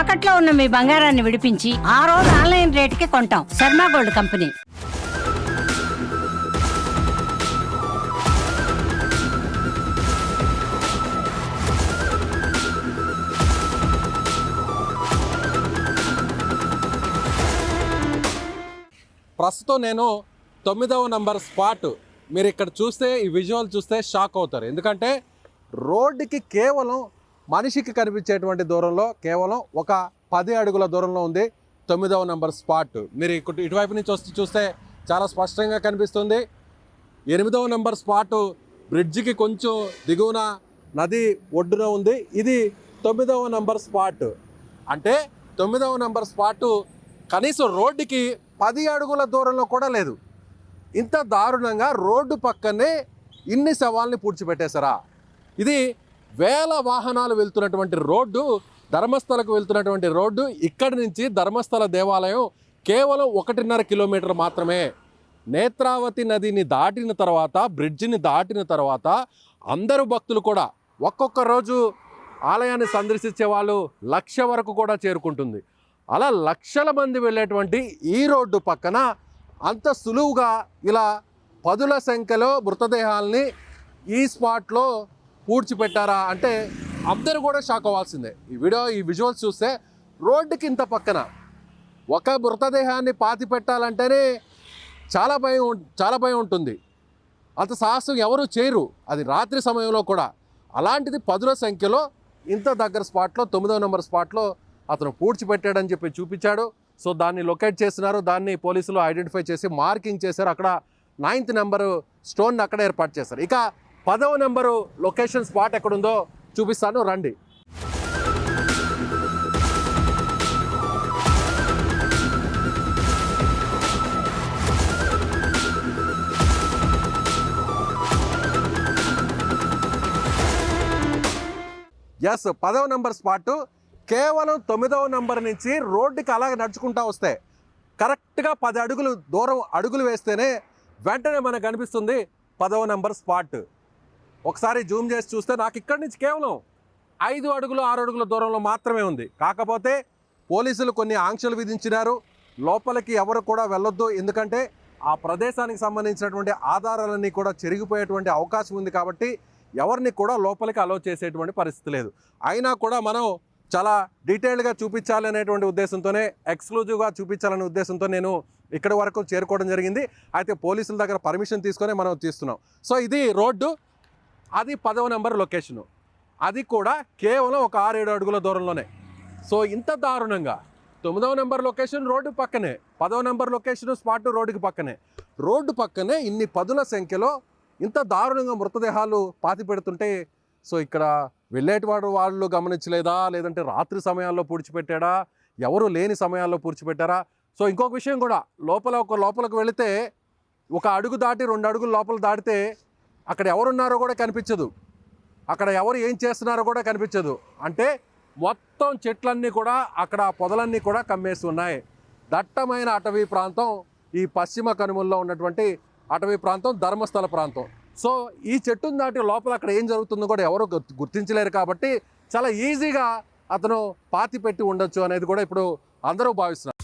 తాకట్లో ఉన్న మీ బంగారాన్ని విడిపించి ఆ రోజు ఆన్లైన్ రేటుకి కొంటాం. Sharma gold company. ప్రస్తుతం నేను 9వ నంబర్ స్పాట్. మీరు ఇక్కడ చూస్తే ఈ విజువల్ చూస్తే షాక్ అవుతారు. ఎందుకంటే రోడ్డుకి కేవలం మనిషికి కనిపించేటువంటి దూరంలో కేవలం ఒక 10 అడుగుల దూరంలో ఉంది 9వ నంబర్ స్పాట్. మీరు ఇటువైపు నుంచి వస్తే చూస్తే చాలా స్పష్టంగా కనిపిస్తుంది. 8వ నంబర్ స్పాట్ బ్రిడ్జికి కొంచెం దిగువన నది ఒడ్డున ఉంది. ఇది 9వ నంబర్ స్పాట్. అంటే 9వ నంబర్ స్పాట్ కనీసం రోడ్డుకి 10 అడుగుల దూరంలో కూడా లేదు. ఇంత దారుణంగా రోడ్డు పక్కనే ఇన్ని శవాల్ని పూడ్చిపెట్టేశారా? ఇది వేల వాహనాలు వెళ్తున్నటువంటి రోడ్డు, ధర్మస్థలకు వెళ్తున్నటువంటి రోడ్డు. ఇక్కడి నుంచి ధర్మస్థల దేవాలయం కేవలం 1.5 కిలోమీటర్ మాత్రమే. నేత్రావతి నదిని దాటిన తర్వాత, బ్రిడ్జిని దాటిన తర్వాత అందరూ భక్తులు కూడా ఒక్కొక్క రోజు ఆలయాన్ని సందర్శించే వాళ్ళు 1,00,000 వరకు కూడా చేరుకుంటుంది. అలా లక్షల మంది వెళ్ళేటువంటి ఈ రోడ్డు పక్కన అంత సులువుగా ఇలా పదుల సంఖ్యలో మృతదేహాల్ని ఈ స్పాట్లో పూడ్చిపెట్టారా అంటే అందరూ కూడా షాక్ అవ్వాల్సిందే. ఈ విజువల్స్ చూస్తే రోడ్డుకి ఇంత పక్కన ఒక మృతదేహాన్ని పాతి పెట్టాలంటేనే చాలా భయం ఉంటుంది. అంత సాహసం ఎవరు చేయరు, అది రాత్రి సమయంలో కూడా. అలాంటిది పదుల సంఖ్యలో ఇంత దగ్గర స్పాట్లో 9వ నంబర్ స్పాట్లో అతను పూడ్చిపెట్టాడని చెప్పి చూపించాడు. సో దాన్ని లొకేట్ చేస్తున్నారు. దాన్ని పోలీసులు ఐడెంటిఫై చేసి మార్కింగ్ చేశారు. అక్కడ 9th నెంబరు స్టోన్ అక్కడ ఏర్పాటు చేశారు. ఇక 10వ నెంబరు లొకేషన్ స్పాట్ ఎక్కడుందో చూపిస్తాను, రండి. ఎస్, 10వ నెంబర్ స్పాటు కేవలం 9వ నంబర్ నుంచి రోడ్డుకి అలాగే నడుచుకుంటూ వస్తే కరెక్ట్గా 10 అడుగులు దూరం అడుగులు వేస్తేనే వెంటనే మనకు కనిపిస్తుంది 10వ నంబర్ స్పాట్. ఒకసారి జూమ్ చేసి చూస్తే నాకు ఇక్కడి నుంచి కేవలం 5 అడుగులు 6 అడుగుల దూరంలో మాత్రమే ఉంది. కాకపోతే పోలీసులు కొన్ని ఆంక్షలు విధించినారు. లోపలికి ఎవరు కూడా వెళ్ళొద్దు, ఎందుకంటే ఆ ప్రదేశానికి సంబంధించినటువంటి ఆధారాలన్నీ కూడా చెరిగిపోయేటువంటి అవకాశం ఉంది. కాబట్టి ఎవరిని కూడా లోపలికి అలో చేసేటువంటి పరిస్థితి లేదు. అయినా కూడా మనం చాలా డీటెయిల్డ్గా చూపించాలనేటువంటి ఉద్దేశంతోనే, ఎక్స్క్లూజివ్గా చూపించాలనే ఉద్దేశంతో నేను ఇక్కడి వరకు చేరుకోవడం జరిగింది. అయితే పోలీసుల దగ్గర పర్మిషన్ తీసుకొని మనం తీస్తున్నాం. సో ఇది రోడ్డు, అది 10వ నెంబర్ లొకేషను, అది కూడా కేవలం ఒక 6-7 అడుగుల దూరంలోనే. సో ఇంత దారుణంగా 9వ నెంబర్ లొకేషన్ రోడ్డు పక్కనే, 10వ నెంబర్ లొకేషన్ స్పాట్ రోడ్డుకి పక్కనే. రోడ్డు పక్కనే ఇన్ని పదుల సంఖ్యలో ఇంత దారుణంగా మృతదేహాలు పాతి పెడుతుంటే సో ఇక్కడ వెళ్ళేటువంటి వాళ్ళు గమనించలేదా, లేదంటే రాత్రి సమయాల్లో పూడ్చిపెట్టాడా, ఎవరు లేని సమయాల్లో పూడ్చిపెట్టారా? సో ఇంకొక విషయం కూడా, లోపలకు వెళితే ఒక అడుగు దాటి 2 అడుగులు లోపల దాటితే అక్కడ ఎవరున్నారో కూడా కనిపించదు, అక్కడ ఎవరు ఏం చేస్తున్నారో కూడా కనిపించదు. అంటే మొత్తం చెట్లన్నీ కూడా, అక్కడ పొదలన్నీ కూడా కమ్మేసి ఉన్నాయి. దట్టమైన అటవీ ప్రాంతం ఈ పశ్చిమ కనుమల్లో ఉన్నటువంటి అటవీ ప్రాంతం, ధర్మస్థల ప్రాంతం. సో ఈ చెట్టును దాటి లోపల అక్కడ ఏం జరుగుతుందో కూడా ఎవరు గుర్తించలేరు. కాబట్టి చాలా ఈజీగా అతను పాతి పెట్టి ఉండొచ్చు అనేది కూడా ఇప్పుడు అందరూ భావిస్తున్నారు.